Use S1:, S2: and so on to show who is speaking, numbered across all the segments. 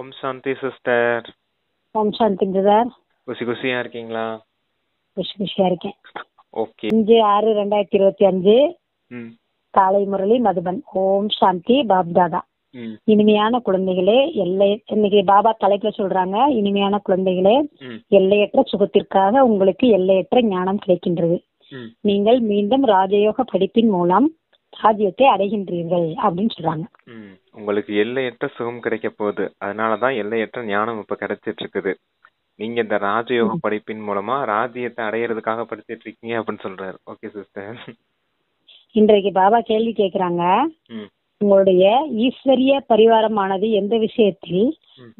S1: ஓம் சாந்தி sister.
S2: ஓம் சாந்தி brother.
S1: குஷியா இருக்கீங்களா?
S2: குஷியா இருக்கேன்.
S1: ஓகே.
S2: 5/6/2025 காலை முரளி மதுபன். ஓம் சாந்தி பாப்தாதா. இனிமையான குழந்தைகளே, இன்னைக்கு பாபா தலைப்புல சொல்றாங்க, இனிமையான குழந்தைகளே, எல்லையற்ற சுகத்திற்காக உங்களுக்கு எல்லையற்ற ஞானம் கிடைக்கின்றது. நீங்கள் மீண்டும் ராஜயோக படிப்பின் மூலம் ராஜ்யத்தை அடைகின்றீர்கள் அப்படின்னு சொல்றாங்க.
S1: உங்களுக்கு எல்லையற்ற சுகம் கிடைக்க போகுது, அதனாலதான் எல்லையற்ற ஞானம் இப்ப கிடைச்சிட்டு இருக்குது. நீங்க இந்த ராஜயோக படிப்பின் மூலமா ராஜ்யத்தை அடையிறதுக்காக படிச்சிட்டு இருக்கீங்க அப்படின்னு சொல்றாரு. Okay sister.
S2: இன்றைக்கு பாபா கேள்வி கேக்குறாங்க, உங்களுடைய ஈஸ்வரிய பரிவாரமானது எந்த விஷயத்தில்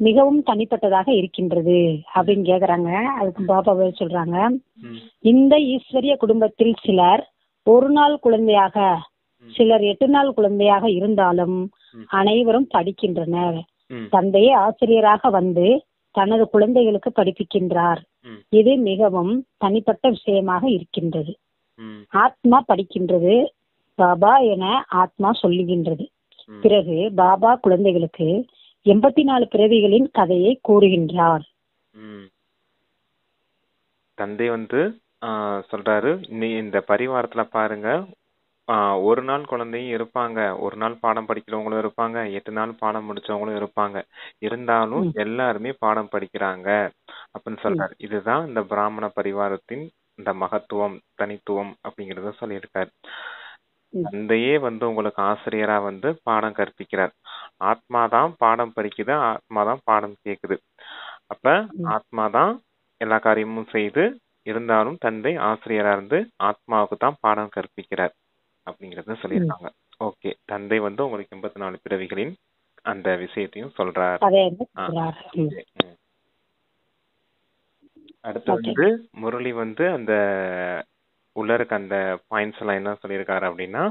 S2: மிகவும் தனிப்பட்டதாக இருக்கின்றது அப்படின்னு கேக்குறாங்க. அதுக்கு பாபா சொல்றாங்க, இந்த ஈஸ்வரிய குடும்பத்தில் சிலர் ஒரு நாள் குழந்தையாக, சிலர் 8 நாள் குழந்தையாக இருந்தாலும் அனைவரும் படிக்கின்றனர். தந்தையே ஆசிரியராக வந்து தனது குழந்தைகளுக்கு படிப்பிக்கின்றார். இது மிகவும் தனிப்பட்ட விஷயமாக இருக்கின்றது. ஆத்மா படிக்கின்றது, பாபா என ஆத்மா சொல்லுகின்றது. பிறகு பாபா குழந்தைகளுக்கு 84 பிறவிகளின் கதையை கூறுகின்றார்.
S1: தந்தை சொல்றாரு, இந்த பரிவாரத்துல பாருங்க, ஒரு நாள் குழந்தையும் இருப்பாங்க, ஒரு நாள் பாடம் படிக்கிறவங்களும் இருப்பாங்க, 8 நாள் பாடம் முடிச்சவங்களும் இருப்பாங்க. இருந்தாலும் எல்லாருமே பாடம் படிக்கிறாங்க அப்படின்னு சொல்றாரு. இதுதான் இந்த பிராமண பரிவாரத்தின் இந்த மகத்துவம், தனித்துவம் அப்படிங்கறத சொல்லியிருக்காரு. தந்தையே உங்களுக்கு ஆசிரியரா பாடம் கற்பிக்கிறார். ஆத்மாதான் பாடம் படிக்குது, ஆத்மாதான் பாடம் கேக்குது. அப்ப ஆத்மாதான் எல்லா காரியமும் செய்து, இருந்தாலும் தந்தை ஆசிரியரா இருந்து ஆத்மாவுக்கு தான் பாடம் கற்பிக்கிறார் அப்படிங்கறத சொல்லியிருக்காங்க. ஓகே, தந்தை உங்களுக்கு 84 பிறவிகளின் அந்த விஷயத்தையும் சொல்றார். அடுத்து முரளி அந்த உள்ள இருக்க அந்த பாயிண்ட்ஸ் எல்லாம் என்ன சொல்லியிருக்காரு அப்படின்னா,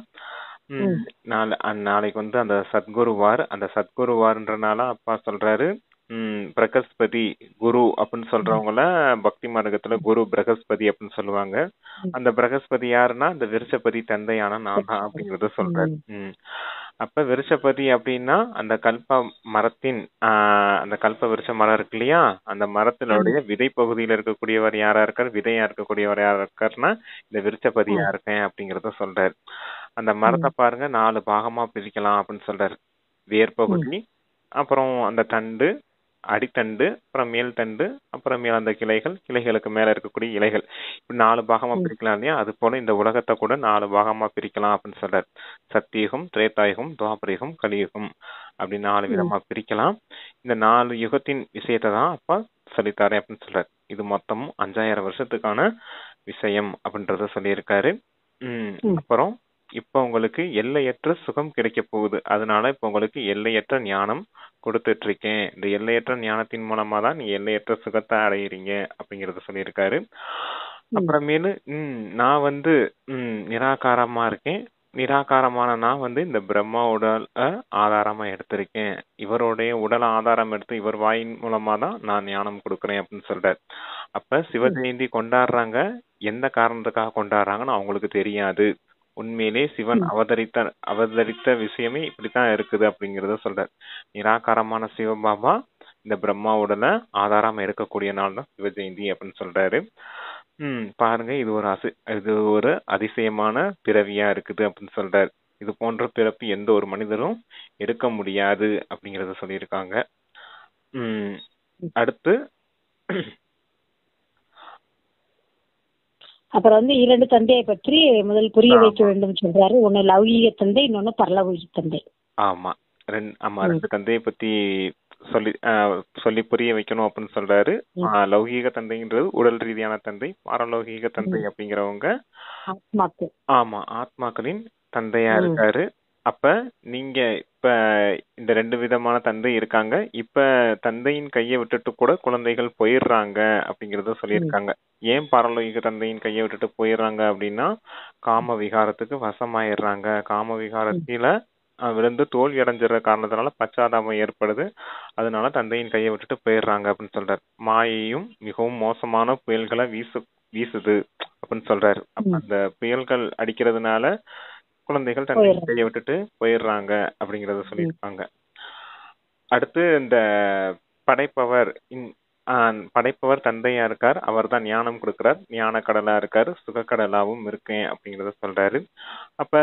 S1: நாளைக்கு அந்த சத்குருவார், அந்த சத்குருவார்ன்றனால அப்பா சொல்றாரு, பிரகஸ்பதி குரு அப்படின்னு சொல்றவங்கள பக்தி மார்க்கத்துல குரு பிரகஸ்பதி அப்படின்னு சொல்லுவாங்க. அந்த பிரகஸ்பதி யாருன்னா அந்த விருஷபதி தந்தையான நான் தான் அப்படிங்கறத சொல்றாரு. அப்ப விருஷபதி அப்படின்னா அந்த கல்ப மரத்தின் அந்த கல்ப விருஷ மரம் இருக்கு இல்லையா, அந்த மரத்தினுடைய விதை பகுதியில இருக்கக்கூடியவர் யாரா இருக்கார், விதையா இருக்கக்கூடியவர் யாரா இருக்காருன்னா இந்த விருஷபதியா இருக்கேன் அப்படிங்கறத சொல்றாரு. அந்த மரத்தை பாருங்க 4 பாகமா பிரிக்கலாம் அப்படின்னு சொல்றாரு. வேர் பகுதி, அப்புறம் அந்த தண்டு, அடித்தண்டு, அப்புறம் மேல் தண்டு, அப்புறம் மேல் அந்த கிளைகள், கிளைகளுக்கு மேல இருக்கக்கூடிய இலைகள், இப்படி 4 பாகமா பிரிக்கலாம் இல்லையா. அது போல இந்த உலகத்தை கூட 4 பாகமா பிரிக்கலாம் அப்படின்னு சொல்றாரு. சத்தியுகம், திரேதாயுகம், துவாபரயுகம், கலியுகம் அப்படி 4 விதமா பிரிக்கலாம். இந்த 4 யுகத்தின் விஷயத்தை தான் அப்பா சொல்லித்தாரேன் அப்படின்னு சொல்றாரு. இது மொத்தம் 5000 வருஷத்துக்கான விஷயம் அப்படின்றத சொல்லியிருக்காரு. அப்புறம் இப்ப உங்களுக்கு எல்லையற்ற சுகம் கிடைக்க போகுது, அதனால இப்ப உங்களுக்கு எல்லையற்ற ஞானம் கொடுத்துட்டு இருக்கேன். இந்த எல்லையற்ற ஞானத்தின் மூலமா தான் நீ எல்லையற்ற சுகத்தை அடையிறீங்க அப்படிங்கறத சொல்லியிருக்காரு. அப்புறமேலு நான் நிராகாரமா இருக்கேன். நிராகாரமான நான் இந்த பிரம்மா உடல் ஆதாரமா எடுத்திருக்கேன். இவருடைய உடல் ஆதாரம் எடுத்து இவர் வாயின் மூலமா தான் நான் ஞானம் கொடுக்கறேன் அப்படின்னு சொல்றாரு. அப்ப சிவ ஜெயந்தி கொண்டாடுறாங்க, எந்த காரணத்துக்காக கொண்டாடுறாங்கன்னு அவங்களுக்கு தெரியாது. உண்மையிலே சிவன் அவதரித்த விஷயமே இப்படித்தான் இருக்குது அப்படிங்கறத சொல்றாரு. நிராகாரமான சிவபாபா இந்த பிரம்மா உடலை ஆதாரமா இருக்கக்கூடிய நாள் தான் சிவ ஜெயந்தி அப்படின்னு சொல்றாரு. பாருங்க, இது ஒரு அதிசயமான பிறவியா இருக்குது அப்படின்னு சொல்றாரு. இது போன்ற பிறப்பு எந்த ஒரு மனிதரும் எடுக்க முடியாது அப்படிங்கறத சொல்லியிருக்காங்க. அடுத்து
S2: அப்புறம் 2 தந்தையை பற்றி முதல் புரிய வைக்க வேண்டும் சொல்றாரு. ஒன்னு லௌகீக தந்தை, இன்னொன்னு பரலௌகிக தந்தை.
S1: ஆமா, 2 தந்தையை பத்தி சொல்லி புரிய வைக்கணும் அப்படின்னு சொல்றாரு. லௌகீக தந்தைன்றது உடல் ரீதியான தந்தை, பாரலௌகீக தந்தை அப்படிங்கிறவங்க
S2: ஆத்மாக்கு,
S1: ஆமா ஆத்மாக்களின் தந்தையா இருக்காரு. அப்ப நீங்க இப்ப இந்த 2 விதமான தந்தை இருக்காங்க. இப்ப தந்தையின் கையை விட்டுட்டு கூட குழந்தைகள் போயிடுறாங்க அப்படிங்கறத சொல்லியிருக்காங்க. ஏன் பாரலௌகிக தந்தையின் கையை விட்டுட்டு போயிடுறாங்க அப்படின்னா, காம விகாரத்துக்கு வசமாயிடுறாங்க. காம விகாரத்தில விழுந்து தோல்வி அடைஞ்சிடற காரணத்தினால பச்சாதாபம் ஏற்படுது. அதனால தந்தையின் கையை விட்டுட்டு போயிடுறாங்க அப்படின்னு சொல்றாரு. மாயையும் மிகவும் மோசமான புயல்களை வீசுது அப்படின்னு சொல்றாரு. அந்த புயல்கள் அடிக்கிறதுனால குழந்தைகள் தந்தையின் கையை விட்டுட்டு போயிடுறாங்க அப்படிங்கறத சொல்லியிருக்காங்க. அடுத்து இந்த படைப்பவர் படைப்பவர் தந்தையா இருக்கார், அவர் தான் ஞானம் கொடுக்கிறார், ஞான கடலா இருக்காரு, சுகக்கடலாவும் இருக்கேன் அப்படிங்கறத சொல்றாரு. அப்ப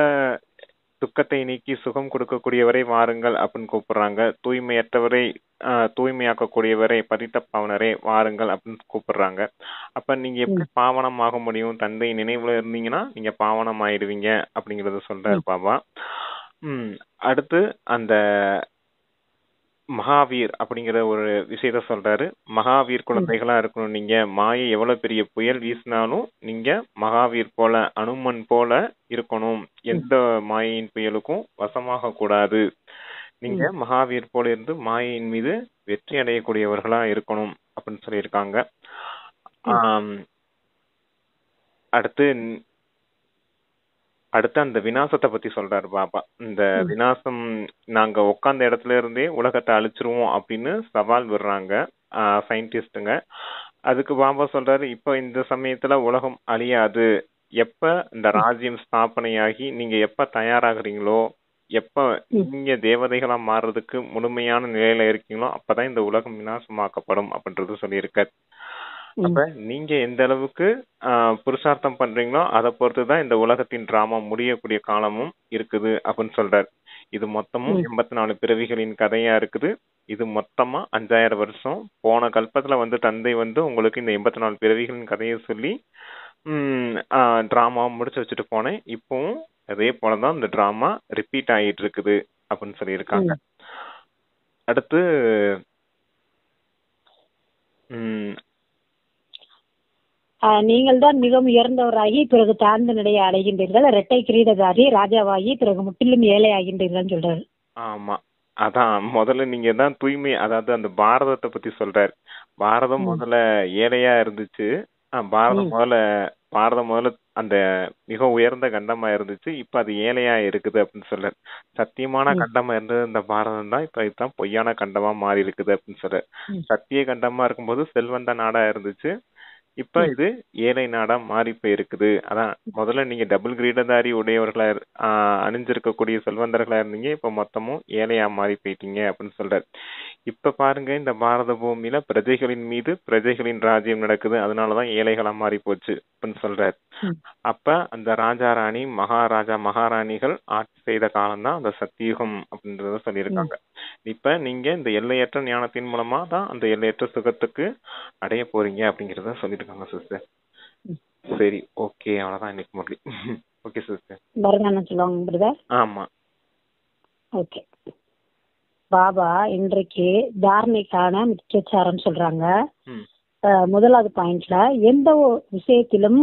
S1: துக்கத்தை நீக்கி சுகம் கொடுக்கக்கூடியவரை வாருங்கள் அப்படின்னு கூப்பிடுறாங்க. தூய்மையற்றவரை தூய்மையாக்கக்கூடியவரை பதித்த பாவனரே வாருங்கள் அப்படின்னு கூப்பிடுறாங்க. அப்ப நீங்க எப்படி பாவனம் ஆக முடியும்? தந்தை நினைவுல இருந்தீங்கன்னா நீங்க பாவனம் ஆயிடுவீங்க அப்படிங்கறத சொல்றாரு பாபா. அடுத்து அந்த மகாவீர் அப்படிங்கிற ஒரு விஷயத்த சொல்றாரு. மகாவீர் குழந்தைகளா இருக்கணும் நீங்க. மாயை எவ்வளவு பெரிய புயல் வீசினாலும் நீங்க மகாவீர் போல, அனுமன் போல இருக்கணும். எந்த மாயையின் புயலுக்கும் வசமாக கூடாது. நீங்க மகாவீர் போல இருந்து மாயையின் மீது வெற்றி அடையக்கூடியவர்களா இருக்கணும் அப்படின்னு சொல்லியிருக்காங்க. அடுத்து அந்த விநாசத்தை பத்தி சொல்றாரு பாபா. இந்த விநாசம் நாங்க உட்கார்ந்த இடத்துல இருந்தே உலகத்தை அழிச்சிருவோம் அப்படின்னு சவால் விடுறாங்க சயின்டிஸ்டுங்க. அதுக்கு பாபா சொல்றாரு, இப்ப இந்த சமயத்துல உலகம் அழியாது. எப்ப இந்த ராஜ்யம் ஸ்தாபனையாகி நீங்க எப்ப தயாராகிறீங்களோ, எப்ப நீங்க தேவதைகளா மாறுறதுக்கு முழுமையான நிலையில இருக்கீங்களோ அப்பதான் இந்த உலகம் விநாசமாக்கப்படும் அப்படின்றது சொல்லியிருக்காரு. அப்ப நீங்க எந்த அளவுக்கு புருஷார்த்தம் பண்றீங்களோ அதை பொறுத்துதான் இந்த உலகத்தின் டிராமா முடியக்கூடிய காலமும் இருக்குது அப்படின்னு சொல்றாரு. இது மொத்தமும் 84 பிறவிகளின் கதையா இருக்குது. இது மொத்தமா 5000 வருஷம். போன கல்பத்துல தந்தை உங்களுக்கு இந்த 84 பிறவிகளின் கதையை சொல்லி டிராமா முடிச்சு வச்சுட்டு போனேன். இப்பவும் அதே போலதான் இந்த டிராமா ரிப்பீட் ஆகிட்டு இருக்குது அப்படின்னு சொல்லியிருக்காங்க. அடுத்து
S2: நீங்கள் தான் மிகவும் உயர்ந்தவராகி பிறகு தாழ்ந்த நிலையை அடைகின்றீர்கள், இரட்டை கிரீடதாரி ராஜாவாகி பிறகு முற்றிலும் ஏழை ஆகின்றீர்கள் சொல்றாரு.
S1: ஆமா, அதான் முதல்ல நீங்க தான் தூய்மை, அதாவது அந்த பாரதத்தை பத்தி சொல்றாரு. பாரதம் முதல்ல ஏழையா இருந்துச்சு. பாரதம் முதல்ல அந்த மிக உயர்ந்த கண்டமா இருந்துச்சு. இப்ப அது ஏழையா இருக்குது அப்படின்னு சொல்றாரு. சத்தியமான கண்டமா இருந்தது இந்த பாரதம் தான். இப்ப இதுதான் பொய்யான கண்டமா மாறி இருக்குது அப்படின்னு சொல்றாரு. சத்திய கண்டமா இருக்கும்போது செல்வந்த நாடா இருந்துச்சு. இப்ப இது ஏழை நாடா மாறி போயிருக்குது. அதான் முதல்ல நீங்க டபுள் கிரீடதாரி உடையவர்களா அணிஞ்சிருக்கக்கூடிய செல்வந்தர்களா இருந்தீங்க. இப்ப மொத்தமும் ஏழையா மாறி போயிட்டீங்க அப்படின்னு சொல்றாரு. இப்ப பாருங்க, இந்த பாரத பூமியில பிரஜைகளின் மீது பிரஜைகளின் ராஜ்யம் நடக்குது. அதனாலதான் ஏழைகளா மாறி போச்சு அப்படின்னு சொல்றாரு. அப்ப அந்த ராஜா ராணி மகாராஜா மகாராணிகள் ஆட்சி செய்த காலம் தான் அந்த சத்தியுகம் அப்படின்றத சொல்லியிருக்காங்க. இப்ப நீங்க இந்த எல்லையற்ற ஞானத்தின் மூலமா தான் அந்த எல்லையற்ற சுகத்துக்கு அடைய போறீங்க அப்படிங்கறத சொல்லிருக்காங்க சிஸ்டர். சரி, ஓகே, அவ்வளவுதான் இன்னைக்கு முரளி. Okay sister.
S2: சொல்லுவாங்க.
S1: ஆமா,
S2: ஓகே. பாபா இன்றைக்கு தாரணைக்கான முக்கியச்சாரம் சொல்றாங்க. முதலாவது பாயிண்ட்ல எந்த விஷயத்திலும்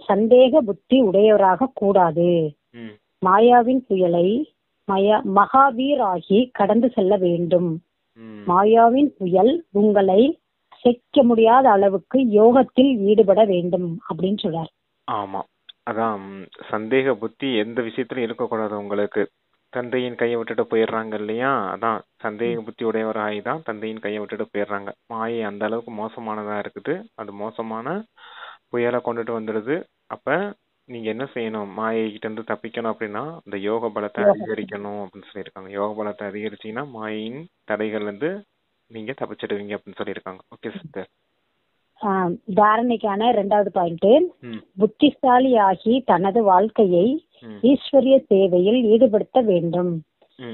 S2: சந்தேக புத்தி உடையவராக கூடாது. மாயாவின் புயலை மகாவீர் ஆகி கடந்து செல்ல வேண்டும். மாயாவின் புயல் உங்களை அசைக்க முடியாத அளவுக்கு யோகத்தில் ஈடுபட வேண்டும் அப்படின்னு சொல்றாரு.
S1: ஆமா, அதான் சந்தேக புத்தி எந்த விஷயத்திலும் இருக்கக்கூடாது உங்களுக்கு. தந்தையின் கையை விட்டுட்டு போயிடுறாங்க இல்லையா, அதான் சந்தேக புத்தி உடையவராகி தான் தந்தையின் கையை விட்டுட்டு போயிடுறாங்க. மாயை அந்த அளவுக்கு மோசமானதா இருக்குது. அது மோசமான புயலை கொண்டுட்டு வந்துடுது. அப்ப நீங்க என்ன செய்யணும்? மாயை கிட்ட இருந்து தப்பிக்கணும் அப்படின்னா இந்த யோக பலத்தை அதிகரிக்கணும் அப்படின்னு சொல்லியிருக்காங்க. யோக பலத்தை அதிகரிச்சீங்கன்னா மாயின் தடைகள் இருந்து நீங்க தப்பிச்சிடுவீங்க அப்படின்னு சொல்லியிருக்காங்க. Okay sister.
S2: தாரணைக்கான 2வது பாயிண்ட், புத்திசாலி ஆகி தனது வாழ்க்கையை ஈஸ்வரிய சேவையில் ஈடுபடுத்த வேண்டும்.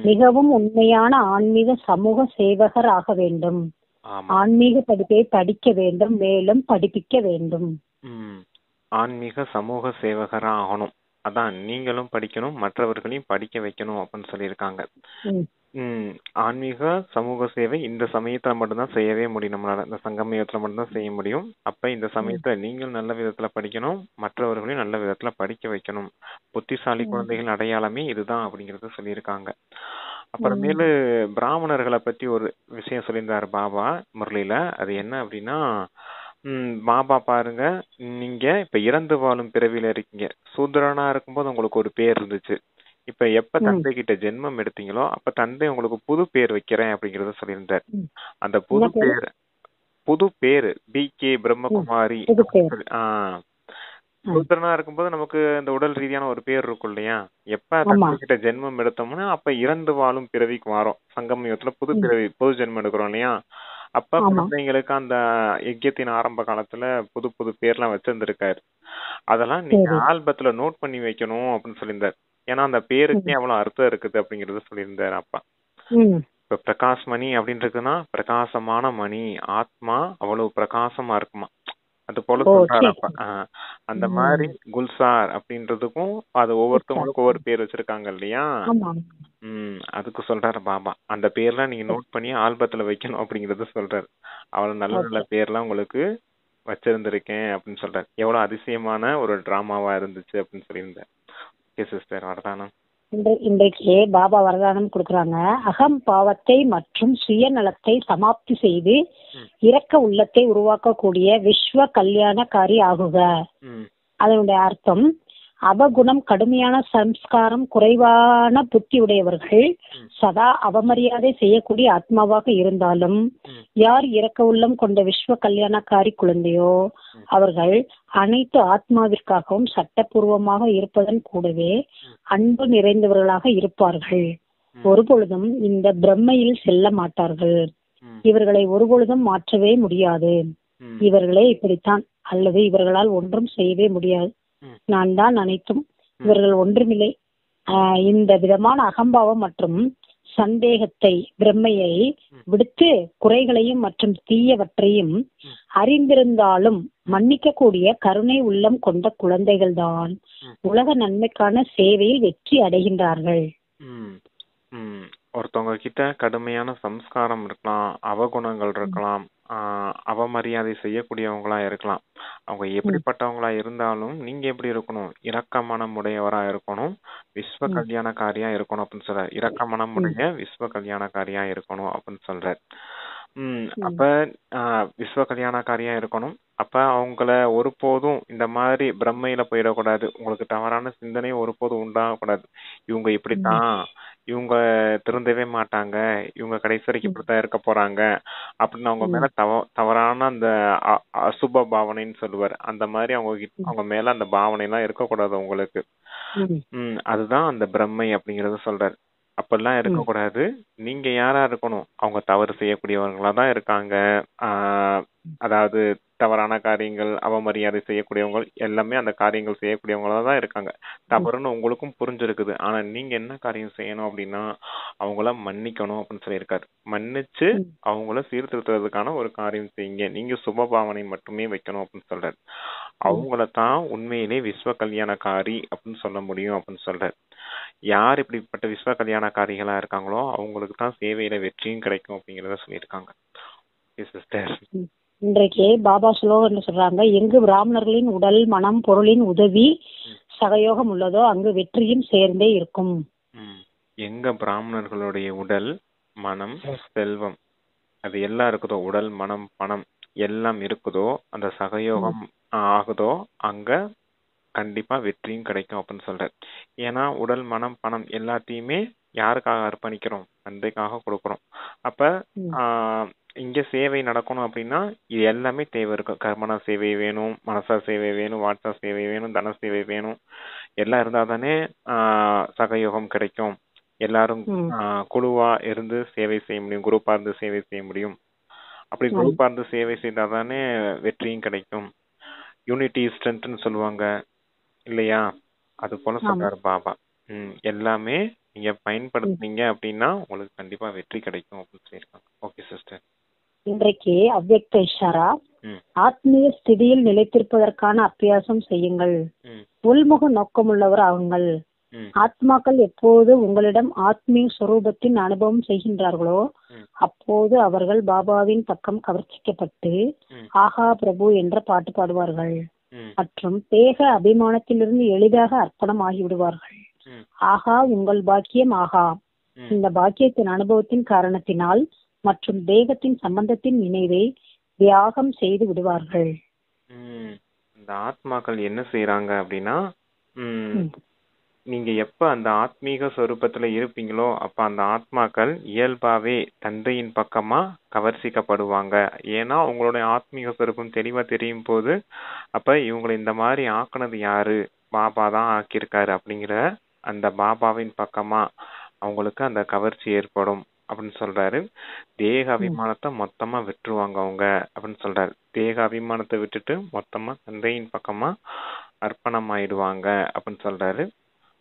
S2: மிகவும் உண்மையான ஆன்மீக சமூக சேவகர் ஆக வேண்டும். ஆன்மீக படிப்பை படிக்க வேண்டும், மேலும் படிப்பிக்க வேண்டும்.
S1: ஆன்மீக சமூக சேவகரா ஆகணும். அதான் நீங்களும் படிக்கணும், மற்றவர்களையும் படிக்க வைக்கணும் அப்படின்னு சொல்லியிருக்காங்க. ஆன்மீக சமூக சேவை இந்த சமயத்துல மட்டும்தான் செய்யவே முடியும். நம்மளால இந்த சங்கமயத்துல மட்டும்தான் செய்ய முடியும். அப்ப இந்த சமயத்துல நீங்கள் நல்ல விதத்துல படிக்கணும், மற்றவர்களையும் நல்ல விதத்துல படிக்க வைக்கணும். புத்திசாலி குழந்தைகள் அடையாளமே இதுதான் அப்படிங்கறத சொல்லியிருக்காங்க. அப்புறமேலு பிராமணர்களை பத்தி ஒரு விஷயம் சொல்லியிருந்தாரு பாபா முரளியில. அது என்ன அப்படின்னா, பாபா பாருங்க, நீங்க இப்ப இறந்து வாழும் பிறவியில இருக்கீங்க. சூத்திரனா இருக்கும்போது உங்களுக்கு ஒரு பேர் இருந்துச்சு. இப்ப எப்ப தந்தை கிட்ட ஜென்மம் எடுத்தீங்களோ அப்ப தந்தை உங்களுக்கு புது பேர் வைக்கிறேன் அப்படிங்கறத சொல்லியிருந்தார். அந்த புது பேரு BK பிரம்மகுமாரி. சூத்திரனா இருக்கும்போது நமக்கு இந்த உடல் ரீதியான ஒரு பேர் இருக்கும் இல்லையா? எப்ப
S2: ஆமா
S1: தந்தைகிட்ட ஜென்மம் எடுத்தோம்னா அப்ப இறந்து வாழும் பிறவிக்கு வரோம். சங்கம் யுகத்துல புது
S2: ம்,
S1: பிறவி, புது ஜென்மம் எடுக்கிறோம் இல்லையா? அப்ப
S2: ஆமா
S1: குழந்தைங்களுக்கு அந்த யஜ்யத்தின் ஆரம்ப காலத்துல புது புது பேர்லாம் வச்சிருந்திருக்காரு. அதெல்லாம் நீங்க
S2: சரி
S1: ஆல்பத்துல நோட் பண்ணி வைக்கணும் அப்படின்னு சொல்லியிருந்தார். ஏன்னா அந்த
S2: ம்
S1: பேருக்கே அவ்வளவு அர்த்தம் இருக்குது அப்படிங்கறத சொல்லியிருந்தாரு அப்பா.
S2: ம்
S1: இப்ப பிரகாஷ் மணி அப்படின்னு இருக்குன்னா பிரகாசமான மணி, ஆத்மா அவ்வளவு பிரகாசமா இருக்குமா. அது போல
S2: ஓ
S1: சொல்றாரு
S2: சரி
S1: அப்பா.
S2: சரி
S1: அந்த மாதிரி
S2: ம்
S1: குல்சார் அப்படின்றதுக்கும் அது
S2: குட்சார்
S1: ஒவ்வொருத்தவங்களுக்கும் ஒவ்வொரு பேர் வச்சிருக்காங்க இல்லையா?
S2: ஆமா
S1: அதுக்கு சொல்றாரு பாபா. அந்த பேர்லாம் நீங்க நோட் பண்ணி ஆல்பத்துல வைக்கணும் அப்படிங்கறத சொல்றாரு. அவ்வளவு நல்ல நல்ல
S2: ஓகே
S1: பேர்லாம் உங்களுக்கு வச்சிருந்திருக்கேன் அப்படின்னு சொல்றாரு. எவ்வளவு அதிசயமான ஒரு டிராமாவா இருந்துச்சு அப்படின்னு சொல்லியிருந்தேன். ஓகே சிஸ்டர், வரதானம்.
S2: இன்றைக்கு பாபா வரதானம் கொடுக்கறாங்க. அகம் பாவத்தை மற்றும் சுயநலத்தை சமாப்தி செய்து
S1: ம்,
S2: இரக்க உள்ளத்தை உருவாக்கக்கூடிய விஸ்வ கல்யாணக்காரி ஆகுக.
S1: ம்,
S2: அதனுடைய அர்த்தம், அவகுணம் கடுமையான சம்ஸ்காரம் குறைவான புத்தி உடையவர்கள்
S1: ம்,
S2: சதா அவமரியாதை செய்யக்கூடிய ஆத்மாவாக இருந்தாலும்
S1: ம்,
S2: யார் இரக்க உள்ளம் கொண்ட விஸ்வ கல்யாணக்காரி குழந்தையோ
S1: ம்,
S2: அவர்கள் அனைத்து ஆத்மாவிற்காகவும் சட்டபூர்வமாக இருப்பதன் கூடவே அன்பு நிறைந்தவர்களாக இருப்பார்கள்.
S1: ம்,
S2: ஒருபொழுதும் இந்த பிரம்மையில் செல்ல மாட்டார்கள்.
S1: ம்,
S2: இவர்களை ஒருபொழுதும் மாற்றவே முடியாது.
S1: ம்,
S2: இவர்களே இப்படித்தான், அல்லது இவர்களால் ஒன்றும் செய்யவே முடியாது,
S1: ம்,
S2: நான் தான் அனைத்தும், இவர்கள் ஒன்றுமில்லை. இந்த விதமான அகம்பாவம் மற்றும் சந்தேகத்தை, பிரம்மையை விடுத்து குறைகளையும் மற்றும் தீயவற்றையும் அறிந்திருந்தாலும் மன்னிக்கக்கூடிய கருணை உள்ளம் கொண்ட குழந்தைகள்தான் உலக நன்மைக்கான சேவையில் வெற்றி அடைகின்றார்கள்.
S1: ம், ம். ஒருத்தவங்க கிட்ட கடுமையான சம்ஸ்காரம் இருக்கலாம், அவகுணங்கள் இருக்கலாம், அவமரியாதை செய்யக்கூடியவங்களா இருக்கலாம். அவங்க எப்படிப்பட்டவங்களா இருந்தாலும் நீங்க எப்படி இருக்கணும்? இரக்க மனம் உடையவரா இருக்கணும், விஸ்வ கல்யாணக்காரியா இருக்கணும் அப்படின்னு சொல்றாரு. இரக்க மனம் உடைய விஸ்வ கல்யாணக்காரியா இருக்கணும் அப்படின்னு சொல்றாரு. அப்ப விஸ்வ கல்யாணக்காரியா இருக்கணும். அப்ப அவங்கள ஒருபோதும் இந்த மாதிரி பிரம்மையில போயிடக்கூடாது. உங்களுக்கு தவறான சிந்தனை ஒருபோதும் உண்டாகக்கூடாது. இவங்க இப்படித்தான், இவங்க திருந்தவே மாட்டாங்க, இவங்க கடைசி வரைக்கும் இப்படித்தான் இருக்க போறாங்க அப்படின்னு அவங்க மேல தவறான அந்த அசுப பாவனைன்னு சொல்லுவார். அந்த மாதிரி அவங்க மேல அந்த பாவனை எல்லாம் இருக்கக்கூடாது உங்களுக்கு. அதுதான் அந்த பிரம்மை அப்படிங்கறத சொல்றாரு. அப்படிலாம் இருக்கக்கூடாது. நீங்க யாரா இருக்கணும்? அவங்க தவறு செய்யக்கூடியவங்களா தான் இருக்காங்க. அதாவது தவறான காரியங்கள், அவமரியாதை செய்யக்கூடியவங்க எல்லாமே அந்த காரியங்கள் செய்யக்கூடியவங்களா தான் இருக்காங்க. தவறுன்னு உங்களுக்கும் புரிஞ்சிருக்குது. ஆனா நீங்க என்ன காரியம் செய்யணும் அப்படின்னா அவங்கள மன்னிக்கணும் அப்படின்னு சொல்லியிருக்காரு. மன்னிச்சு அவங்கள சீர்திருத்துறதுக்கான ஒரு காரியம் செய்யுங்க. நீங்க சுபபாவனை மட்டுமே வைக்கணும் அப்படின்னு சொல்றாரு. அவங்கள தான் உண்மையிலே விஸ்வ கல்யாணக்காரி அப்படின்னு சொல்ல முடியும் அப்படின்னு சொல்றாரு. யார் இப்படிப்பட்ட விஸ்வ கல்யாணக்காரிகளா இருக்காங்களோ அவங்களுக்கு தான் சேவையில வெற்றியும் கிடைக்கும் அப்படிங்கறத சொல்லியிருக்காங்க. சிஸ்டர்,
S2: இன்றைக்கு பாபா ஸ்லோகன் சொல்றாங்க, எங்கு பிராமணர்களின் உடல் மனம் பொருளின் உதவி சகயோகம் உள்ளதோ அங்கு வெற்றியும் சேர்ந்தே இருக்கும்.
S1: எங்க பிராமணர்களுடைய உடல் மனம் செல்வம் அது எல்லாம் இருக்குதோ, உடல் மனம் பணம் எல்லாம் இருக்குதோ, அந்த சகயோகம் ஆகுதோ அங்க கண்டிப்பா வெற்றியும் கிடைக்கும் அப்படின்னு சொல்றாரு. ஏன்னா உடல் மனம் பணம் எல்லாத்தையுமே யாருக்காக அர்ப்பணிக்கிறோம்? தந்தைக்காக கொடுக்கிறோம். அப்ப இங்க சேவை நடக்கணும் அப்படின்னா இது எல்லாமே தேவை இருக்கு. கர்மனா சேவை வேணும், மனசா சேவை வேணும், வாட்சா சேவை வேணும், தன சேவை வேணும். எல்லாம் இருந்தா தானே சகயோகம் கிடைக்கும். எல்லாரும் குழுவா இருந்து சேவை செய்ய முடியும், குரூப்பா இருந்து சேவை செய்ய முடியும். அப்படி குரூப்பா இருந்து சேவை செய்தா தானே வெற்றியும் கிடைக்கும். யூனிட்டி ஸ்ட்ரென்த்னு சொல்லுவாங்க இல்லையா? அது போல சொல்றாரு பாபா. எல்லாமே நீங்க பயன்படுத்துனீங்க அப்படின்னா உங்களுக்கு கண்டிப்பா வெற்றி கிடைக்கும் அப்படின்னு சொல்லியிருக்காங்க. Okay sister.
S2: இன்றைக்கு அவ்யக்த இஷாரா, ஆத்மீய ஸ்திதியில் நிலைத்திருப்பதற்கான அபியாசம் செய்யுங்கள். உள்முக நோக்கமுள்ளவர் ஆகுங்கள். ஆத்மாக்கள் எப்போது உங்களிடம் ஆத்மீய சொரூபத்தின் அனுபவம் செய்கின்றார்களோ அப்போது அவர்கள் பாபாவின் பக்கம் கவர்ச்சிக்கப்பட்டு ஆஹா பிரபு என்ற பாட்டு பாடுவார்கள் மற்றும் தேக அபிமானத்திலிருந்து எளிதாக அர்ப்பணம் ஆகிவிடுவார்கள். ஆகா உங்கள் பாக்கியம் ஆகா. இந்த பாக்கியத்தின் அனுபவத்தின் காரணத்தினால் மற்றும் தேகத்தின் சம்பந்தத்தின் நினைவை தியாகம் செய்து விடுவார்கள்.
S1: இந்த ஆத்மாக்கள் என்ன செய்யறாங்க அப்படின்னா நீங்க எப்ப அந்த ஆத்மீக சொரூபத்துல இருப்பீங்களோ அப்ப அந்த ஆத்மாக்கள் இயல்பாவே தந்தையின் பக்கமா கவர்ச்சிக்கப்படுவாங்க. ஏன்னா உங்களுடைய ஆத்மீக சொரூபம் தெளிவா தெரியும் போது அப்ப இவங்களை இந்த மாதிரி ஆக்குனது யாரு, பாபா தான் ஆக்கியிருக்காரு அப்படிங்கிற அந்த பாபாவின் பக்கமா அவங்களுக்கு அந்த கவர்ச்சி ஏற்படும் அப்படின்னு சொல்றாரு. தேக அபிமானத்தை மொத்தமா விட்டுருவாங்க அவங்க அப்படின்னு சொல்றாரு. தேக அபிமானத்தை விட்டுட்டு மொத்தமா தந்தையின் பக்கமா அர்ப்பணம் ஆயிடுவாங்க அப்படின்னு சொல்றாரு.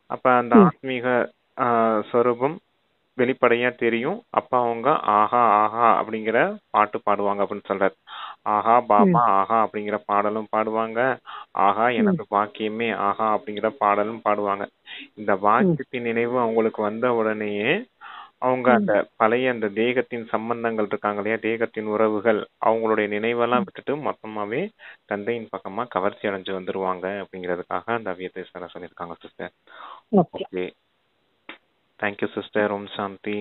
S1: அப்ப அந்த ஆத்மீக சொரூபம் வெளிப்படையா தெரியும். அப்ப அவங்க ஆஹா ஆஹா அப்படிங்கிற பாட்டு பாடுவாங்க அப்படின்னு சொல்றாரு. ஆஹா பாபா ஆஹா அப்படிங்கிற பாடலும் பாடுவாங்க. ஆஹா எனது பாக்கியமே ஆஹா அப்படிங்கிற பாடலும் பாடுவாங்க. இந்த பாக்கியத்தின் நினைவு அவங்களுக்கு வந்த உடனேயே அவங்க அந்த பழைய அந்த தேகத்தின் சம்பந்தங்கள் இருக்காங்க இல்லையா, தேகத்தின் உறவுகள், அவங்களுடைய நினைவெல்லாம் விட்டுட்டு மொத்தமாவே தந்தையின் பக்கமா கவர்ச்சி அடைஞ்சு வந்துருவாங்க அப்படிங்கிறதுக்காக அந்த அவ்வியத்தை சார் சொல்லியிருக்காங்க சிஸ்டர். Okay, thank you sister. ஓம் சாந்தி.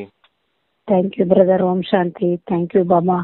S2: Thank you brother. ஓம் சாந்தி. தேங்க்யூ பாபா.